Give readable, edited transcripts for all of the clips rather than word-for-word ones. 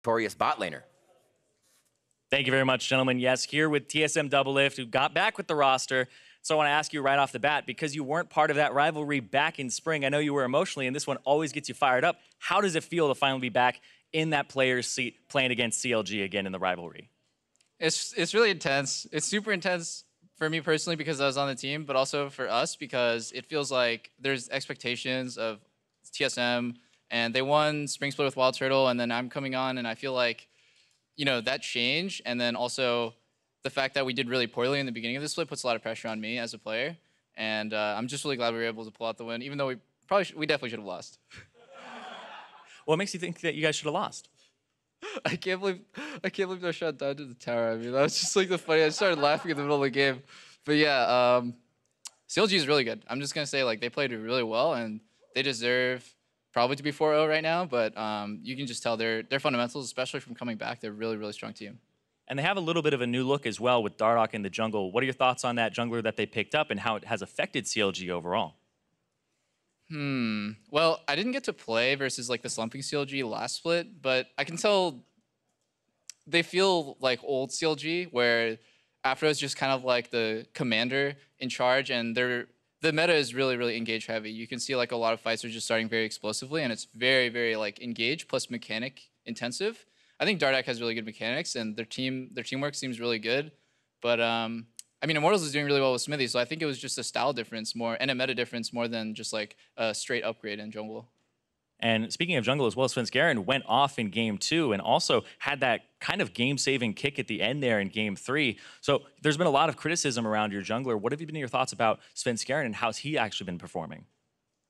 victorious bot laner. Thank you very much, gentlemen. Yes, here with TSM Doublelift, who got back with the roster. So I want to ask you right off the bat, because you weren't part of that rivalry back in spring, I know you were emotionally, and this one always gets you fired up. How does it feel to finally be back in that player's seat playing against CLG again in the rivalry? It's really intense. It's super intense for me personally because I was on the team, but also for us because it feels like there's expectations of TSM, and they won Spring Split with Wild Turtle, and then I'm coming on, and I feel like, you know, that change, and then also the fact that we did really poorly in the beginning of the split puts a lot of pressure on me as a player, and I'm just really glad we were able to pull out the win, even though we definitely should have lost. What makes you think that you guys should have lost? I can't believe I shot down to the tower. I mean, that was just like the funny. I started laughing in the middle of the game, but yeah, CLG is really good. I'm just gonna say, like, they played really well, and they deserve probably to be 4-0 right now. But you can just tell their fundamentals, especially from coming back, they're a really, really strong team. And they have a little bit of a new look as well with Dardoch in the jungle. What are your thoughts on that jungler that they picked up and how it has affected CLG overall? Well, I didn't get to play versus like the slumping CLG last split, but I can tell they feel like old CLG, where Afro is just kind of like the commander in charge, and the meta is really, really engage heavy. You can see like a lot of fights are just starting very explosively, and it's very, very like engage plus mechanic intensive. I think Dardoch has really good mechanics, and their teamwork seems really good. But I mean, Immortals is doing really well with Smithy, so I think it was just a style difference more and a meta difference more than just like a straight upgrade in jungle. And speaking of jungle as well, Svenskeren went off in game 2 and also had that kind of game-saving kick at the end there in game 3. So there's been a lot of criticism around your jungler. What have been your thoughts about Svenskeren and how's he actually been performing?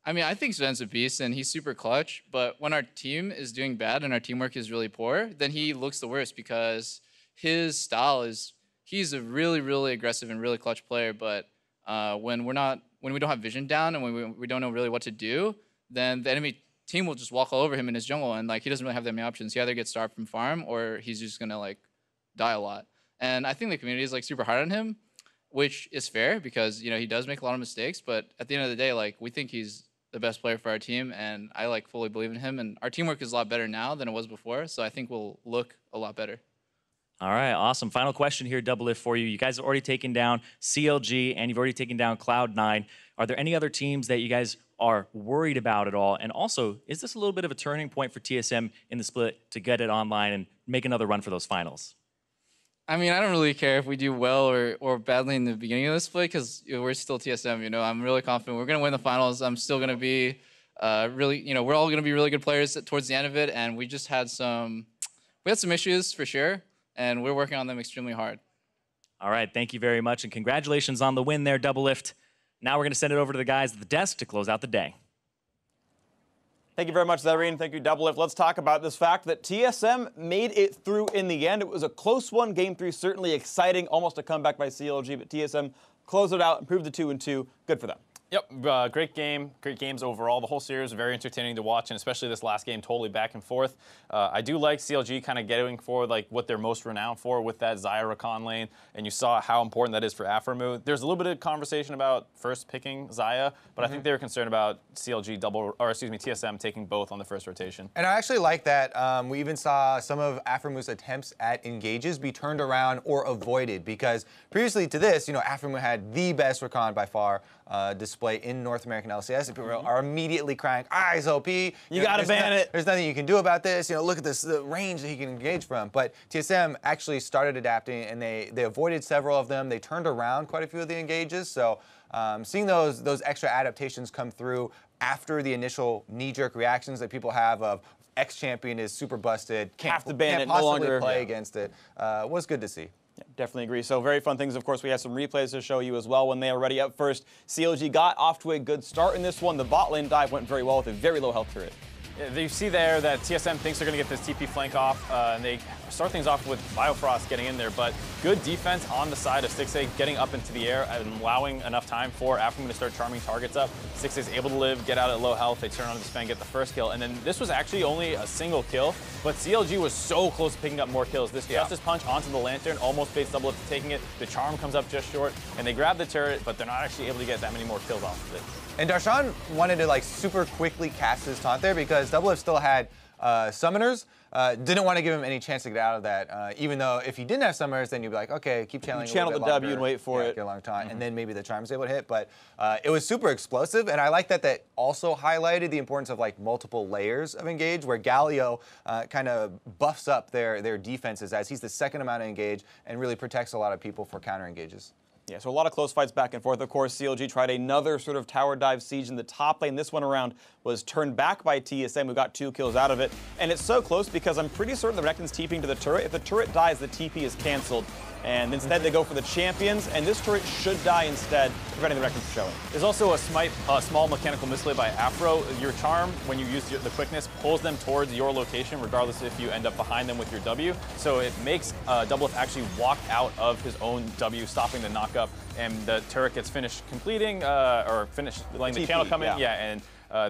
I mean, I think Sven's a beast and he's super clutch, but when our team is doing bad and our teamwork is really poor, then he looks the worst because his style is, he's a really, really aggressive and really clutch player, but when we don't have vision down and when we don't know really what to do, then the enemy team will just walk all over him in his jungle, and like he doesn't really have that many options. He either gets starved from farm or he's just gonna like die a lot. And I think the community is like super hard on him, which is fair because, you know, he does make a lot of mistakes, but at the end of the day, like, we think he's the best player for our team, and I like fully believe in him, and our teamwork is a lot better now than it was before, so I think we'll look a lot better. All right, awesome. Final question here, Doublelift, for you. You guys have already taken down CLG and you've already taken down Cloud9. Are there any other teams that you guys are worried about at all? And also, is this a little bit of a turning point for TSM in the split to get it online and make another run for those finals? I mean, I don't really care if we do well or badly in the beginning of this split because we're still TSM, you know. I'm really confident we're going to win the finals. I'm still going to be really, you know, we're all going to be really good players towards the end of it, and we just had some issues for sure, and we're working on them extremely hard. All right, thank you very much, and congratulations on the win there, Doublelift. Now we're going to send it over to the guys at the desk to close out the day. Thank you very much, Zyrene. Thank you, Doublelift. Let's talk about this fact that TSM made it through in the end. It was a close one. Game 3 certainly exciting, almost a comeback by CLG, but TSM closed it out, improved the 2-2. Good for them. Yep, great game, great games overall. The whole series very entertaining to watch, and especially this last game, totally back and forth. I do like CLG kind of getting for like what they're most renowned for with that Xayah Rakan lane, and you saw how important that is for Aphromoo. There's a little bit of conversation about first picking Xayah, but I think they were concerned about TSM taking both on the first rotation. And I actually like that. We even saw some of Aphромoo's attempts at engages be turned around or avoided, because previously to this, you know, Aphromoo had the best Rakan by far display in North American LCS. And people are immediately crying, he's OP. You gotta ban it. There's nothing you can do about this. You know, look at this, the range that he can engage from. But TSM actually started adapting, and they avoided several of them. They turned around quite a few of the engages. So seeing those extra adaptations come through after the initial knee-jerk reactions that people have of X champion is super busted, can't possibly play against it, was good to see. Yeah, definitely agree. So very fun things. Of course, we have some replays to show you as well when they are ready up first. CLG got off to a good start in this one. The bot lane dive went very well with a very low health turret. You see there that TSM thinks they're going to get this TP flank off, and they start things off with Biofrost getting in there, but good defense on the side of 6A, getting up into the air and allowing enough time for Aphromoo to start charming targets up. 6A is able to live, get out at low health, they turn on the Sven, get the first kill, and then this was actually only a single kill, but CLG was so close to picking up more kills. This Justice Punch onto the Lantern almost baits Doublelift to taking it, the Charm comes up just short, and they grab the turret, but they're not actually able to get that many more kills off of it. And Darshan wanted to like super quickly cast his taunt there because Doublelift still had summoners. Didn't want to give him any chance to get out of that, even though if he didn't have summoners, then you'd be like, okay, keep channeling. You channel the W and wait for it. Get a long taunt, and then maybe the charm's able to hit. But it was super explosive, and I like that that also highlighted the importance of like multiple layers of engage, where Galio kind of buffs up their defenses as he's the second amount of engage and really protects a lot of people for counter engages. Yeah, so a lot of close fights back and forth. Of course, CLG tried another sort of tower dive siege in the top lane. This one around was turned back by TSM, who got 2 kills out of it. And it's so close because I'm pretty certain the Renekton's TPing to the turret. If the turret dies, the TP is canceled. And instead they go for the champions, and this turret should die instead, preventing the Renekton from showing. There's also a small mechanical misplay by Afro. Your charm, when you use the quickness, pulls them towards your location, regardless if you end up behind them with your W. So it makes Doublelift actually walk out of his own W, stopping the knockup, and the turret gets finished completing, or finished letting the channel come in. Yeah, and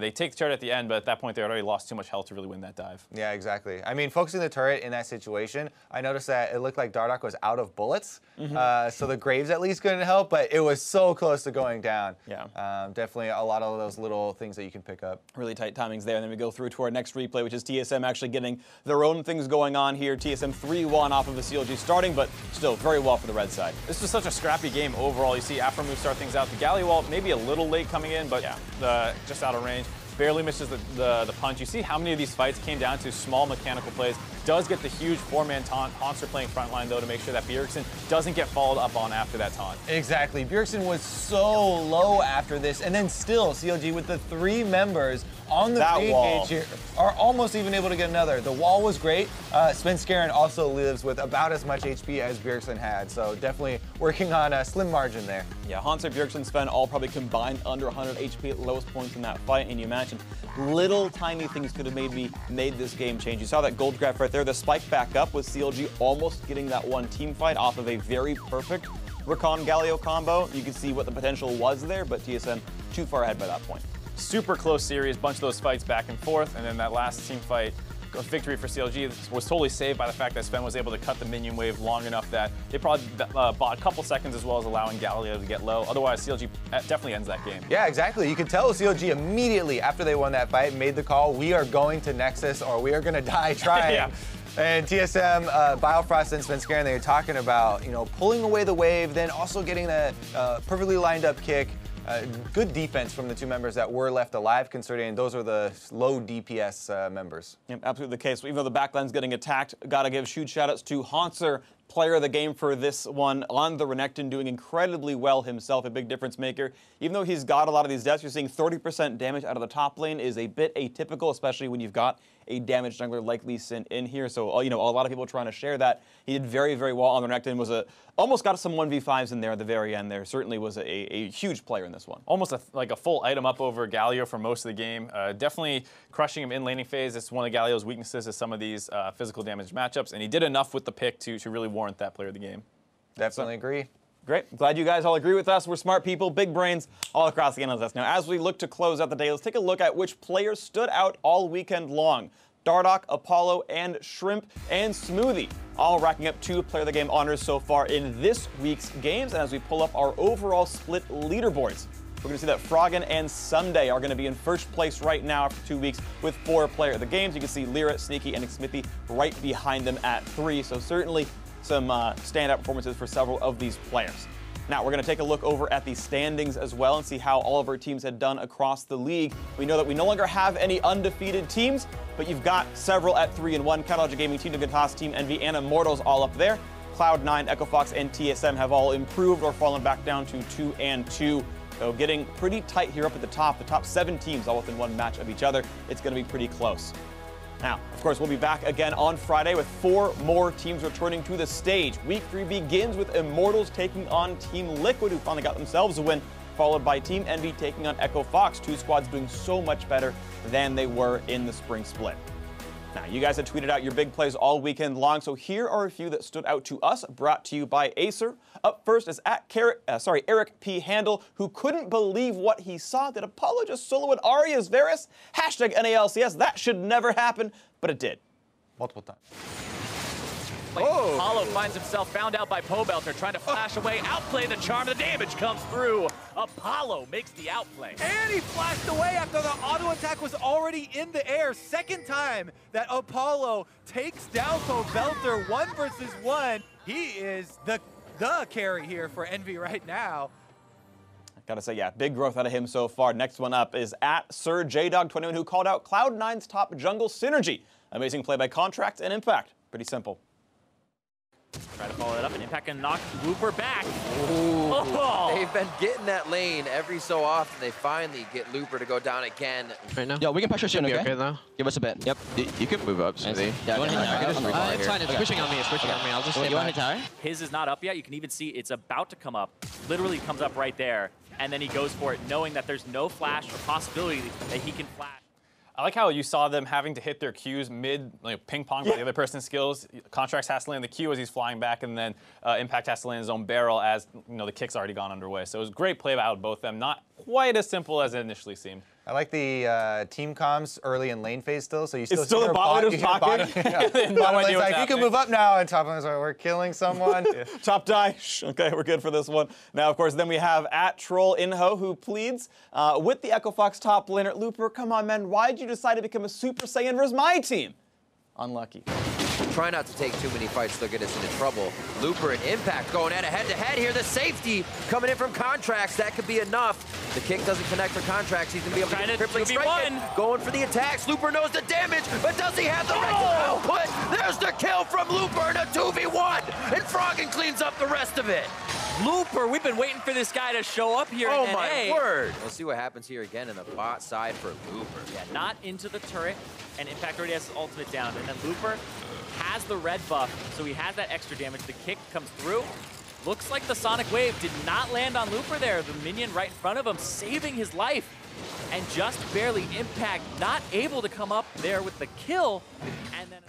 they take the turret at the end, but at that point they already lost too much health to really win that dive. Yeah, exactly. I mean, focusing the turret in that situation, I noticed that it looked like Dardoch was out of bullets, so the Graves at least couldn't help, but it was so close to going down. Yeah. Definitely a lot of those little things that you can pick up. Really tight timings there. And then we go through to our next replay, which is TSM actually getting their own things going on here. TSM 3-1 off of the CLG starting, but still very well for the red side. This was such a scrappy game overall. You see Afro move start things out. The Galley wall maybe a little late coming in, but just out of range. Barely misses the punch. You see how many of these fights came down to small mechanical plays. Does get the huge 4-man taunt. Haunts are playing frontline, though, to make sure that Bjergsen doesn't get followed up on after that taunt. Exactly. Bjergsen was so low after this, and then still, CLG with the 3 members on the engage here are almost even able to get another. The wall was great. Svenskeren also lives with about as much HP as Bjergsen had, so definitely working on a slim margin there. Yeah, Haunts, Bjergsen, Sven all probably combined under 100 HP at lowest points in that fight, and you imagine little tiny things could have made this game change. You saw that gold graph right there, the spike back up with CLG almost getting that one team fight off of a very perfect Rakan Galio combo. You can see what the potential was there, but TSM too far ahead by that point. Super close series, bunch of those fights back and forth, and then that last team fight, victory for CLG was totally saved by the fact that Sven was able to cut the minion wave long enough that they probably bought a couple seconds as well as allowing Galio to get low. Otherwise, CLG definitely ends that game. Yeah, exactly. You could tell CLG immediately after they won that fight made the call, we are going to Nexus or we are going to die trying. Yeah. And TSM, Biofrost and Svenskeren, they were talking about, pulling away the wave, then also getting a perfectly lined up kick. Good defense from the 2 members that were left alive, considering those are the low DPS members. Yep, absolutely the case. Even though the backline's getting attacked, gotta give huge shout-outs to Haunser, player of the game for this one on the Renekton, doing incredibly well himself, a big difference maker. Even though he's got a lot of these deaths, you're seeing 30% damage out of the top lane is a bit atypical, especially when you've got a damaged jungler like Lee Sin in here. So, a lot of people trying to share that. He did very, very well on the Renekton. Almost got some 1v5s in there at the very end there. Certainly was a huge player in this one. Almost like a full item up over Galio for most of the game. Definitely crushing him in laning phase. It's one of Galio's weaknesses is some of these physical damage matchups, and he did enough with the pick to really warrant that player of the game. Definitely agree. Great. Glad you guys all agree with us. We're smart people, big brains all across the analyst desk. Now, as we look to close out the day, let's take a look at which players stood out all weekend long. Dardoch, Apollo, and Shrimp, and Smoothie, all racking up 2 Player of the Game honors so far in this week's games. And as we pull up our overall split leaderboards, we're going to see that Froggen and Sunday are going to be in first place right now after 2 weeks with 4 Player of the Games. You can see Lyra, Sneaky, and Smithy right behind them at 3. So certainly some standout performances for several of these players. Now, we're going to take a look over at the standings as well and see how all of our teams had done across the league. We know that we no longer have any undefeated teams, but you've got several at 3-1. CLG Gaming, Team Dignitas, Team Envy, and Immortals all up there. Cloud9, Echo Fox, and TSM have all improved or fallen back down to 2-2. So getting pretty tight here up at the top 7 teams all within 1 match of each other. It's going to be pretty close. Now, of course, we'll be back again on Friday with 4 more teams returning to the stage. Week 3 begins with Immortals taking on Team Liquid, who finally got themselves a win, followed by Team Envy taking on Echo Fox. 2 squads doing so much better than they were in the spring split. Now, you guys had tweeted out your big plays all weekend long, so here are a few that stood out to us, brought to you by Acer. Up first is at Eric P. Handel, who couldn't believe what he saw. Did Apollo just solo at Aria's Varus? # NALCS, that should never happen, but it did. Multiple times. outplay. Apollo finds himself found out by Pobelter, trying to flash away, outplay the charm. The damage comes through. Apollo makes the outplay. And he flashed away after the auto attack was already in the air. Second time that Apollo takes down Pobelter 1 versus 1. He is the carry here for Envy right now. Gotta say, yeah, big growth out of him so far. Next one up is at Sir JDog21, who called out Cloud9's top jungle synergy. Amazing play by Contract and Impact. Pretty simple. Try to follow it up, and Impact can knock Looper back. Ooh. Oh. They've been getting that lane every so often. They finally get Looper to go down again. Right now? Yo, we can push soon, okay? Though. Give us a bit. Yep. You can move up, Smoothie. Yeah, It's fine. It's pushing on me. It's pushing on me. I'll just stay back. His is not up yet. You can even see it's about to come up. Literally comes up right there, and then he goes for it, knowing that there's no flash or possibility that he can flash. I like how you saw them having to hit their Qs mid, like ping pong by the other person's skills. Contracts has to land the Q as he's flying back, and then Impact has to land his own barrel as the kick's already gone underway. So it was a great play out of both of them. Not quite as simple as it initially seemed. I like the team comms early in lane phase still, so you still it's still the bot laner's talking. Bottom like, you can move up now, and top lane's like, we're killing someone. Top die. Okay, we're good for this one. Now, of course, then we have at Troll Inho, who pleads with the Echo Fox top laner. Looper, come on, man. Why did you decide to become a Super Saiyan versus my team? Unlucky. Try not to take too many fights, they'll get us into trouble. Looper and Impact going at a head-to-head here. The safety coming in from Contracts, that could be enough. The kick doesn't connect for Contracts. He's gonna be able to get the crippling strike in. Going for the attacks. Looper knows the damage, but does he have the output? There's the kill from Looper in a 2v1, and Froggen cleans up the rest of it. Looper, we've been waiting for this guy to show up here. Oh in my NA. word. We'll see what happens here again in the bot side for Looper. Yeah, not into the turret, and Impact already has his ultimate down, and then Looper has the red buff, so he has that extra damage. The kick comes through. Looks like the Sonic Wave did not land on Looper there. The minion right in front of him, saving his life. And just barely Impact, not able to come up there with the kill. And then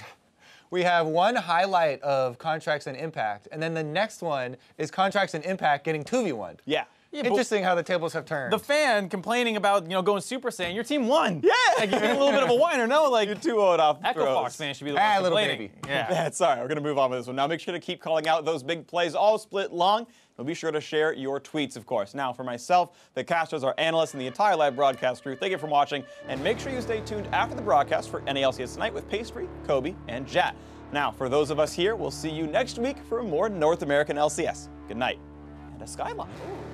We have one highlight of Contracts and Impact, and then the next one is Contracts and Impact getting 2v1. Yeah. Interesting how the tables have turned. The fan complaining about going Super Saiyan, your team won. Yeah. Like, you're getting a little bit of a whiner, no? Like, You're 2-0 off the Echo throws. Fox fan should be the one little complaining. baby. Yeah. That's all right. We're going to move on with this one. Now, make sure to keep calling out those big plays all split long. And be sure to share your tweets, of course. Now, for myself, the casters, our analysts, and the entire live broadcast crew, thank you for watching. And make sure you stay tuned after the broadcast for LCS Tonight with Pastry, Kobe, and Jat. Now, for those of us here, we'll see you next week for more North American LCS. Good night. And a skyline. Ooh.